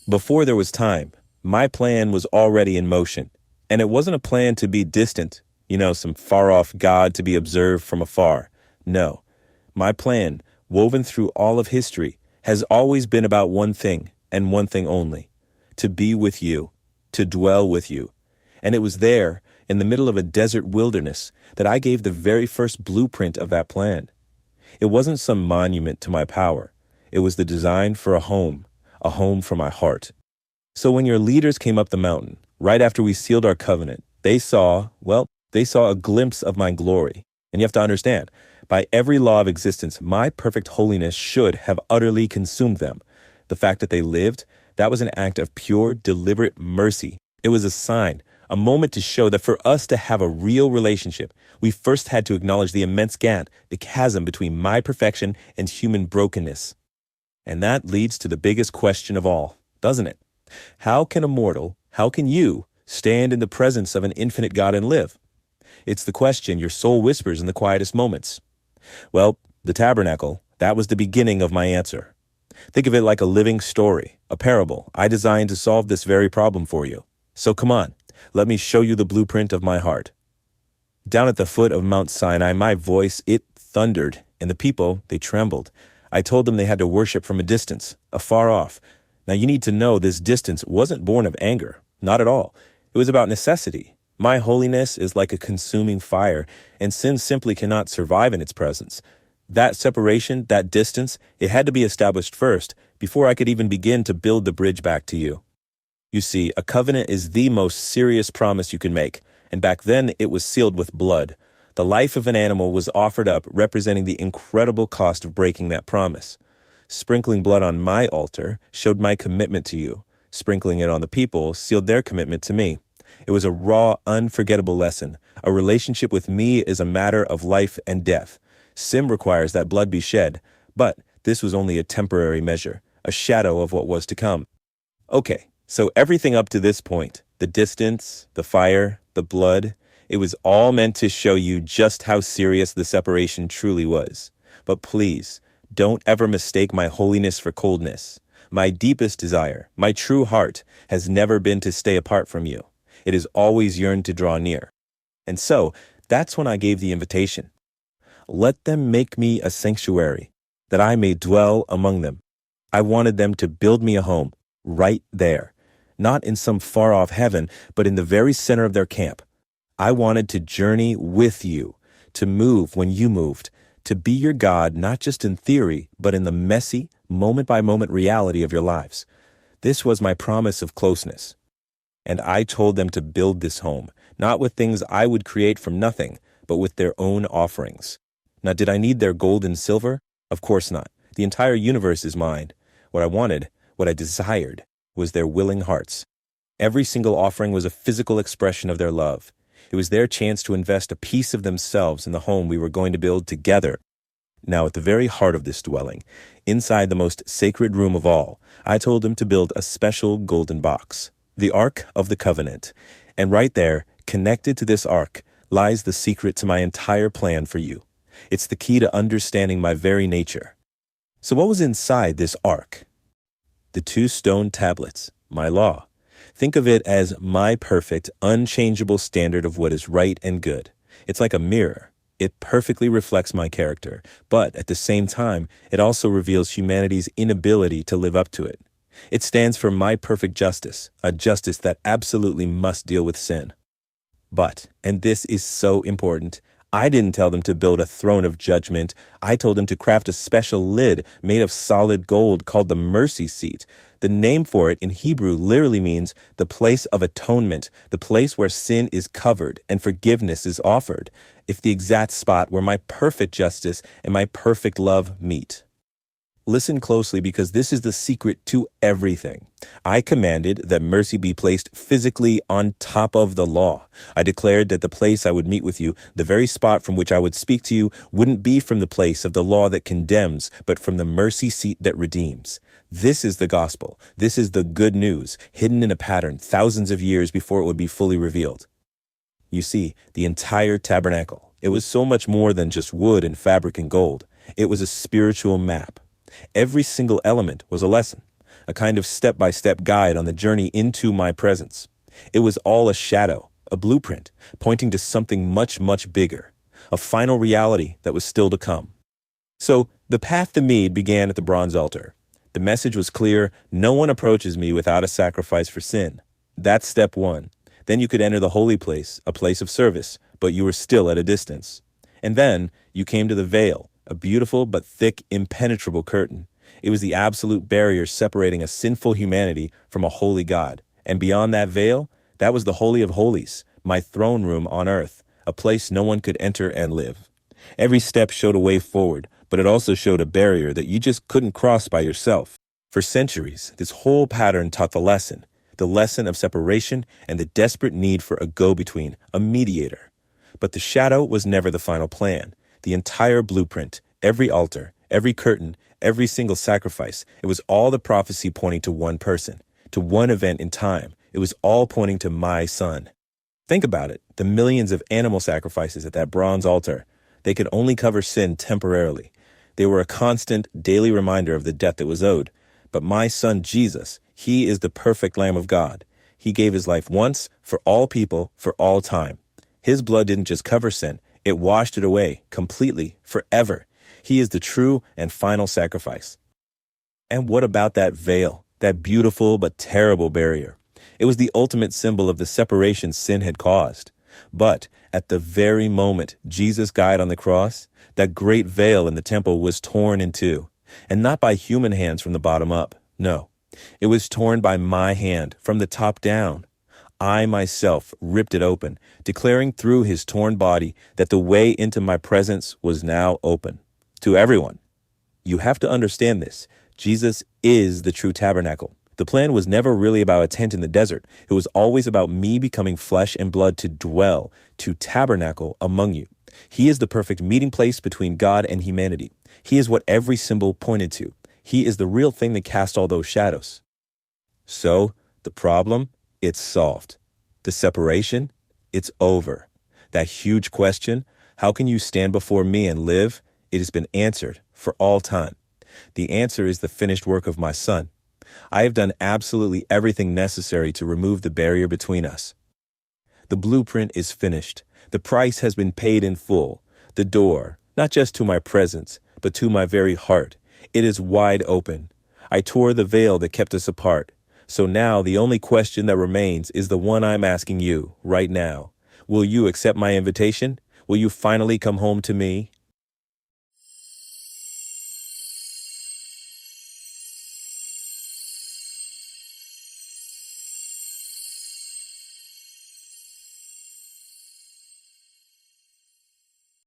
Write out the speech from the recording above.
Before there was time, my plan was already in motion. And it wasn't a plan to be distant, some far off God to be observed from afar. No, my plan, woven through all of history, has always been about one thing and one thing only: to be with you, to dwell with you. And it was there, in the middle of a desert wilderness, that I gave the very first blueprint of that plan. It wasn't some monument to my power. It was the design for a home for my heart. So when your leaders came up the mountain, right after we sealed our covenant, they saw a glimpse of my glory. And you have to understand, by every law of existence, my perfect holiness should have utterly consumed them. The fact that they lived, that was an act of pure, deliberate mercy. It was a sign, a moment to show that for us to have a real relationship, we first had to acknowledge the immense gap, the chasm between my perfection and human brokenness. And that leads to the biggest question of all, doesn't it? How can you stand in the presence of an infinite God and live? It's the question your soul whispers in the quietest moments. Well, the tabernacle, that was the beginning of my answer. Think of it like a living story, a parable I designed to solve this very problem for you. So come on, let me show you the blueprint of my heart. Down at the foot of Mount Sinai, my voice, it thundered, and the people, they trembled. I told them they had to worship from a distance, afar off. Now you need to know this distance wasn't born of anger, not at all. It was about necessity. My holiness is like a consuming fire, and sin simply cannot survive in its presence. That separation, that distance, it had to be established first, before I could even begin to build the bridge back to you. You see, a covenant is the most serious promise you can make, and back then it was sealed with blood. The life of an animal was offered up, representing the incredible cost of breaking that promise. Sprinkling blood on my altar showed my commitment to you. Sprinkling it on the people sealed their commitment to me. It was a raw, unforgettable lesson. A relationship with me is a matter of life and death. Sin requires that blood be shed, but this was only a temporary measure, a shadow of what was to come. Okay, so everything up to this point, the distance, the fire, the blood, it was all meant to show you just how serious the separation truly was. But please, don't ever mistake my holiness for coldness. My deepest desire, my true heart, has never been to stay apart from you. It has always yearned to draw near. And so, that's when I gave the invitation. Let them make me a sanctuary, that I may dwell among them. I wanted them to build me a home, right there. Not in some far-off heaven, but in the very center of their camp. I wanted to journey with you, to move when you moved, to be your God not just in theory, but in the messy, moment-by-moment reality of your lives. This was my promise of closeness. And I told them to build this home, not with things I would create from nothing, but with their own offerings. Now, did I need their gold and silver? Of course not. The entire universe is mine. What I wanted, what I desired, was their willing hearts. Every single offering was a physical expression of their love. It was their chance to invest a piece of themselves in the home we were going to build together. Now, at the very heart of this dwelling, inside the most sacred room of all, I told them to build a special golden box, the Ark of the Covenant. And right there, connected to this ark, lies the secret to my entire plan for you. It's the key to understanding my very nature. So what was inside this ark? The 2 stone tablets, my law. Think of it as my perfect, unchangeable standard of what is right and good. It's like a mirror. It perfectly reflects my character, but at the same time, it also reveals humanity's inability to live up to it. It stands for my perfect justice, a justice that absolutely must deal with sin. But, and this is so important, I didn't tell them to build a throne of judgment. I told them to craft a special lid made of solid gold called the mercy seat. The name for it in Hebrew literally means the place of atonement, the place where sin is covered and forgiveness is offered. It's the exact spot where my perfect justice and my perfect love meet. Listen closely, because this is the secret to everything. I commanded that mercy be placed physically on top of the law. I declared that the place I would meet with you, the very spot from which I would speak to you, wouldn't be from the place of the law that condemns, but from the mercy seat that redeems. This is the gospel. This is the good news, hidden in a pattern thousands of years before it would be fully revealed. You see, the entire tabernacle, it was so much more than just wood and fabric and gold. It was a spiritual map. Every single element was a lesson. a kind of step-by-step guide on the journey into my presence. It was all a shadow, a blueprint, pointing to something much, much bigger, a final reality that was still to come. So, the path to me began at the bronze altar. The message was clear: no one approaches me without a sacrifice for sin. That's step one. Then you could enter the holy place, a place of service, but you were still at a distance. And then you came to the veil, a beautiful but thick, impenetrable curtain. It was the absolute barrier separating a sinful humanity from a holy God. And beyond that veil, that was the Holy of Holies, my throne room on earth, a place no one could enter and live. Every step showed a way forward, but it also showed a barrier that you just couldn't cross by yourself. For centuries, this whole pattern taught the lesson of separation and the desperate need for a go-between, a mediator. But the shadow was never the final plan. The entire blueprint, every altar, every curtain, every single sacrifice, it was all the prophecy pointing to one person, to one event in time. It was all pointing to my son. Think about it, the millions of animal sacrifices at that bronze altar. They could only cover sin temporarily. They were a constant, daily reminder of the debt that was owed. But my son Jesus, he is the perfect Lamb of God. He gave his life once, for all people, for all time. His blood didn't just cover sin, it washed it away, completely, forever. He is the true and final sacrifice. And what about that veil, that beautiful but terrible barrier? It was the ultimate symbol of the separation sin had caused. But at the very moment Jesus died on the cross, that great veil in the temple was torn in two. And not by human hands from the bottom up. No, it was torn by my hand from the top down. I myself ripped it open, declaring through his torn body that the way into my presence was now open. To everyone. You have to understand this. Jesus is the true tabernacle. The plan was never really about a tent in the desert. It was always about me becoming flesh and blood to dwell, to tabernacle among you. He is the perfect meeting place between God and humanity. He is what every symbol pointed to. He is the real thing that cast all those shadows. So, the problem, it's solved. The separation, it's over. That huge question, how can you stand before me and live? It has been answered for all time. The answer is the finished work of my son. I have done absolutely everything necessary to remove the barrier between us. The blueprint is finished. The price has been paid in full. The door, not just to my presence, but to my very heart, it is wide open. I tore the veil that kept us apart. So now the only question that remains is the one I'm asking you right now. Will you accept my invitation? Will you finally come home to me?